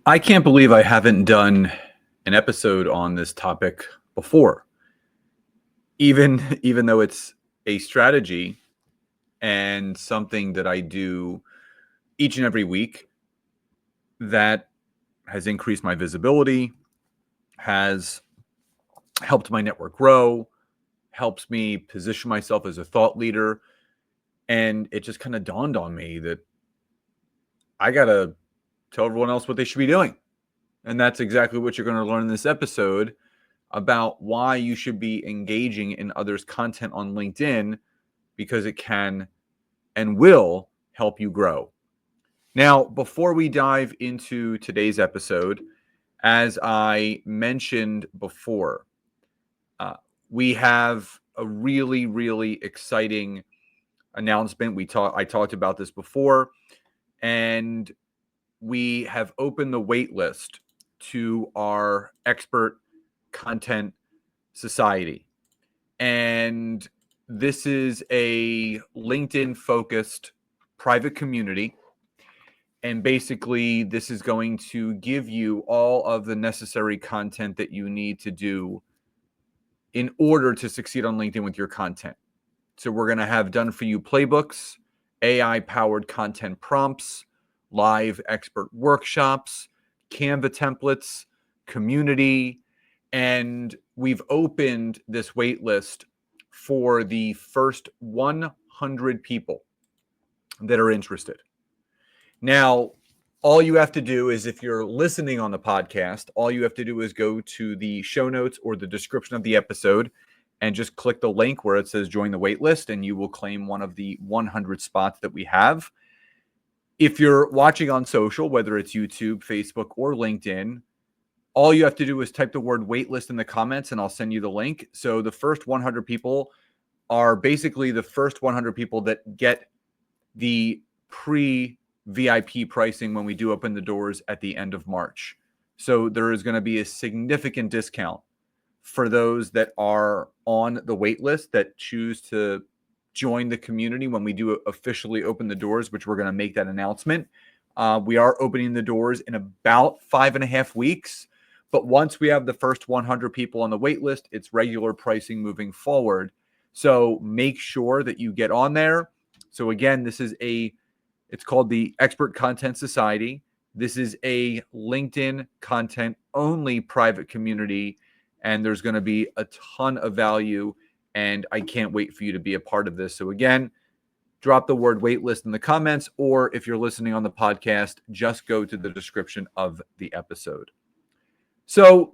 I can't believe I haven't done an episode on this topic before. Even though it's a strategy and something that I do each and every week that has increased my visibility, has helped my network grow, helps me position myself as a thought leader, and it just kind of dawned on me that I got to tell everyone else what they should be doing. And that's exactly what you're going to learn in this episode about why you should be engaging in others' content on LinkedIn because it can and will help you grow. Now, before we dive into today's episode, as I mentioned before, uh, we have a really, really exciting announcement. I talked about this before, and we have opened the wait list to our expert content society. And this is a LinkedIn focused private community. And basically, this is going to give you all of the necessary content that you need to do in order to succeed on LinkedIn with your content. So, we're going to have done for you playbooks, AI powered content prompts, live expert workshops, Canva templates, community, and we've opened this wait list for the first 100 people that are interested. Now, all you have to do is, if you're listening on the podcast, all you have to do is go to the show notes or the description of the episode and just click the link where it says join the wait list, and you will claim one of the 100 spots that we have. If you're watching on social, whether it's YouTube, Facebook, or LinkedIn, all you have to do is type the word waitlist in the comments and I'll send you the link. So the first 100 people are basically the first 100 people that get the pre-VIP pricing when we do open the doors at the end of March. So there is going to be a significant discount for those that are on the wait list that choose to join the community when we do officially open the doors, which we're going to make that announcement. We are opening the doors in about 5.5 weeks. But once we have the first 100 people on the wait list, it's regular pricing moving forward. So make sure that you get on there. So again, it's called the Expert Content Society. This is a LinkedIn content only private community, and there's going to be a ton of value, and I can't wait for you to be a part of this. So again, drop the word waitlist in the comments, or if you're listening on the podcast, just go to the description of the episode. So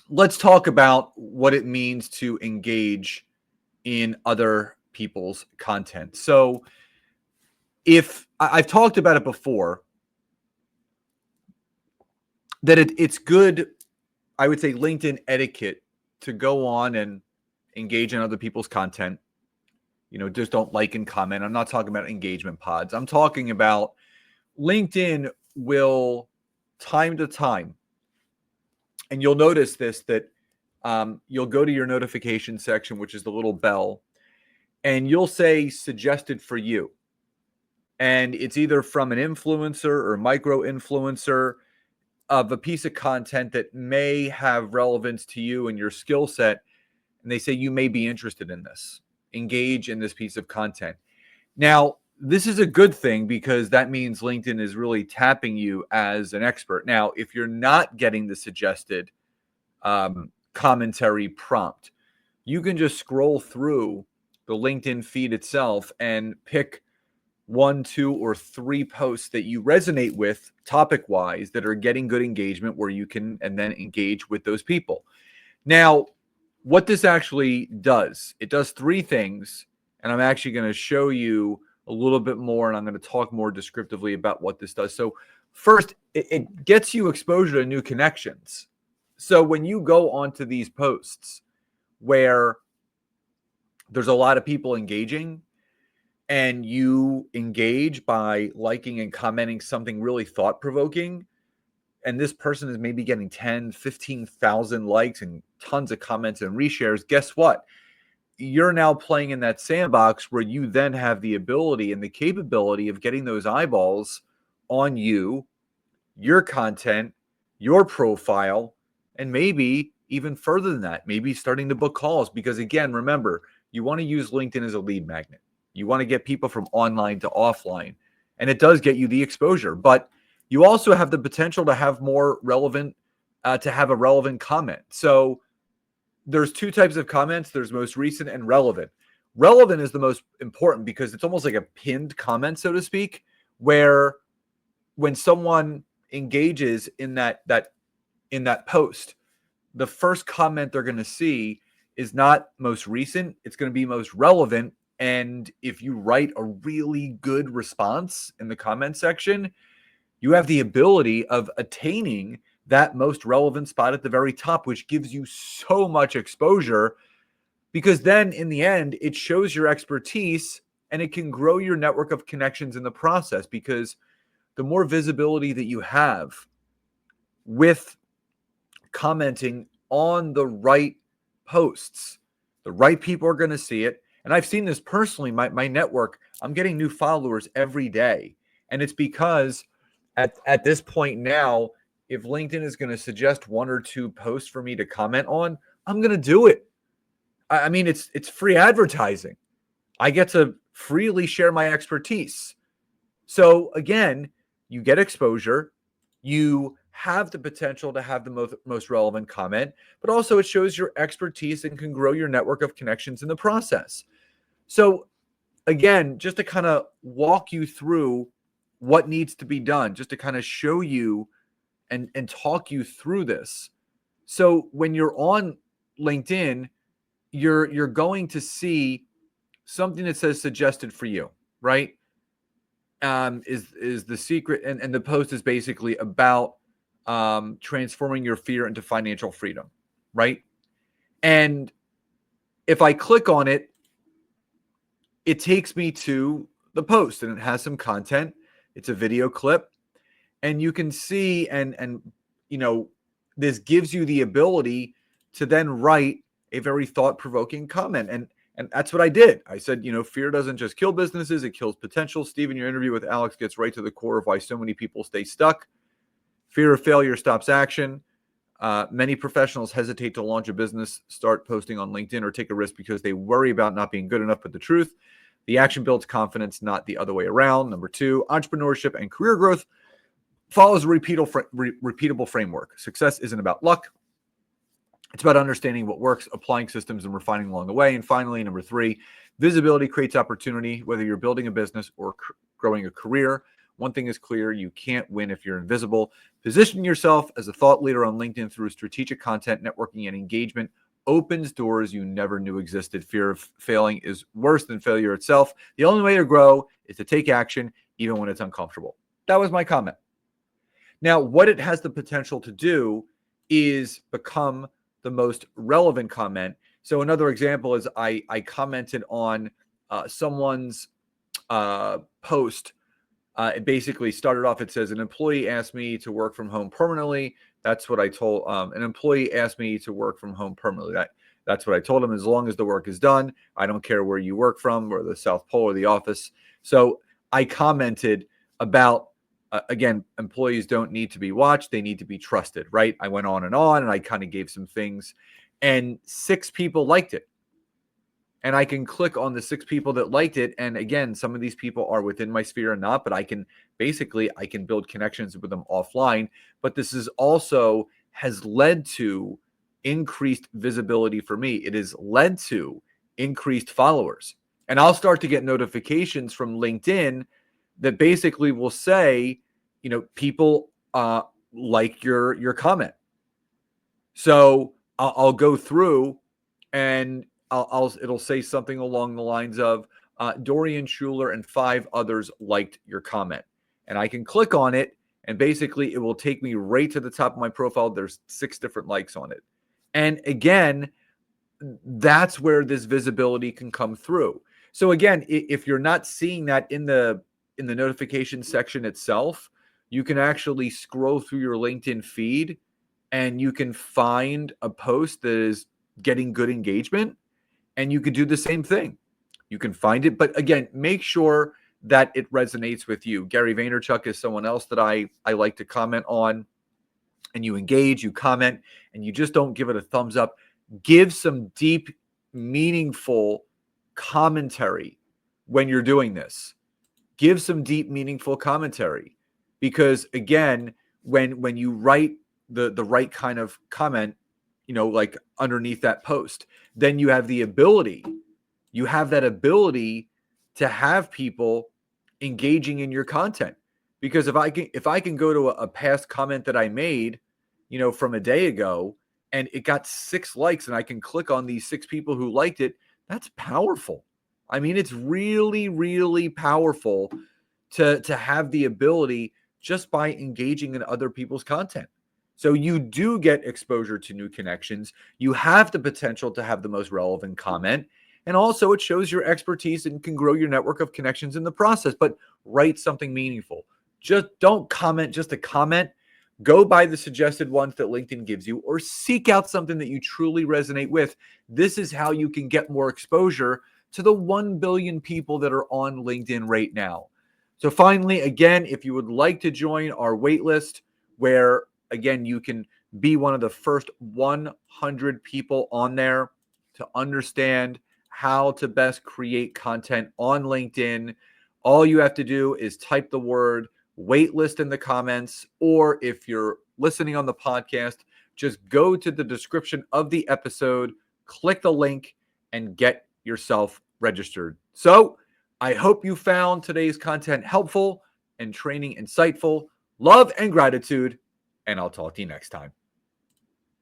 let's talk about what it means to engage in other people's content. So if I've talked about it before, that it's good, I would say LinkedIn etiquette to go on and engage in other people's content. Just don't like and comment. I'm not talking about engagement pods. I'm talking about LinkedIn will time to time, and you'll notice this, that you'll go to your notification section, which is the little bell, and you'll say suggested for you. And it's either from an influencer or micro influencer of a piece of content that may have relevance to you and your skill set. And they say you may be interested in this. Engage in this piece of content. Now, this is a good thing because that means LinkedIn is really tapping you as an expert. Now, if you're not getting the suggested commentary prompt, you can just scroll through the LinkedIn feed itself and pick 1, 2, or 3 posts that you resonate with topic-wise that are getting good engagement, where you can and then engage with those people. Now, what this actually does, it does 3 things, and I'm actually going to show you a little bit more, and I'm going to talk more descriptively about what this does. So first, it gets you exposure to new connections. So when you go onto these posts where there's a lot of people engaging, and you engage by liking and commenting something really thought-provoking, and this person is maybe getting 10, 15,000 likes and tons of comments and reshares, guess what? You're now playing in that sandbox where you then have the ability and the capability of getting those eyeballs on you your content, your profile, and maybe even further than that, maybe starting to book calls. Because again, remember, you want to use LinkedIn as a lead magnet. You want to get people from online to offline, and it does get you the exposure. But you also have the potential to have more relevant, to have a relevant comment. So there's two types of comments. There's most recent and relevant. Relevant is the most important because it's almost like a pinned comment, so to speak, where when someone engages in that post, the first comment they're going to see is not most recent, it's going to be most relevant. And if you write a really good response in the comment section, you have the ability of attaining that most relevant spot at the very top, which gives you so much exposure, because then in the end, it shows your expertise and it can grow your network of connections in the process. Because the more visibility that you have with commenting on the right posts, the right people are going to see it. And I've seen this personally, my network, I'm getting new followers every day. And it's because at this point now, if LinkedIn is going to suggest one or two posts for me to comment on, I'm going to do it. I mean, it's free advertising. I get to freely share my expertise. So again, you get exposure, you have the potential to have the most relevant comment, but also it shows your expertise and can grow your network of connections in the process. So again, just to kind of walk you through what needs to be done, just to kind of show you and talk you through this. So when you're on LinkedIn, you're going to see something that says suggested for you, right? Is the secret, and the post is basically about transforming your fear into financial freedom, right? And if I click on it, it takes me to the post, and it has some content. It's a video clip, and you can see, and you know, this gives you the ability to then write a very thought-provoking comment. And that's what I did. I said, fear doesn't just kill businesses, it kills potential. Stephen, your interview with Alex gets right to the core of why so many people stay stuck. Fear of failure stops action. Many professionals hesitate to launch a business, start posting on LinkedIn, or take a risk because they worry about not being good enough. But the truth, the action builds confidence, not the other way around. Number two, entrepreneurship and career growth follows a repeatable framework. Success isn't about luck. It's about understanding what works, applying systems, and refining along the way. And finally, number three, visibility creates opportunity, whether you're building a business or growing a career. One thing is clear, you can't win if you're invisible. Positioning yourself as a thought leader on LinkedIn through strategic content, networking, and engagement opens doors you never knew existed. Fear of failing is worse than failure itself. The only way to grow is to take action, even when it's uncomfortable. That was my comment. Now, what it has the potential to do is become the most relevant comment. So another example is I commented on someone's post. It basically started off, it says, an employee asked me to work from home permanently. That's what I told an employee asked me to work from home permanently. That's what I told him. As long as the work is done, I don't care where you work from, or the South Pole or the office. So I commented about, again, employees don't need to be watched. They need to be trusted, right? I went on, and I kind of gave some things, and 6 people liked it. And I can click on the 6 people that liked it. And again, some of these people are within my sphere or not, but I can build connections with them offline. But this is also has led to increased visibility for me. It has led to increased followers. And I'll start to get notifications from LinkedIn that basically will say, people like your comment. So I'll go through, and it'll say something along the lines of Dorian Schuler and 5 others liked your comment. And I can click on it, and basically it will take me right to the top of my profile. There's 6 different likes on it. And again, that's where this visibility can come through. So again, if you're not seeing that in the notification section itself, you can actually scroll through your LinkedIn feed, and you can find a post that is getting good engagement, and you could do the same thing. You can find it, but again, make sure that it resonates with you. Gary Vaynerchuk is someone else that I like to comment on. And you engage, you comment, and you just don't give it a thumbs up. Give some deep, meaningful commentary when you're doing this. Give some deep, meaningful commentary. Because again, when you write the right kind of comment, like underneath that post, then you have that ability to have people engaging in your content. Because if I can go to a past comment that I made, from a day ago, and it got 6 likes, and I can click on these 6 people who liked it, that's powerful. I mean, it's really, really powerful to have the ability just by engaging in other people's content. So you do get exposure to new connections. You have the potential to have the most relevant comment. And also it shows your expertise and can grow your network of connections in the process. But write something meaningful. Just don't comment just to comment. Go by the suggested ones that LinkedIn gives you, or seek out something that you truly resonate with. This is how you can get more exposure to the 1 billion people that are on LinkedIn right now. So finally, again, if you would like to join our waitlist, where again, you can be one of the first 100 people on there to understand how to best create content on LinkedIn, all you have to do is type the word waitlist in the comments, or if you're listening on the podcast, just go to the description of the episode, click the link, and get yourself registered. So I hope you found today's content helpful and training insightful. Love and gratitude, and I'll talk to you next time.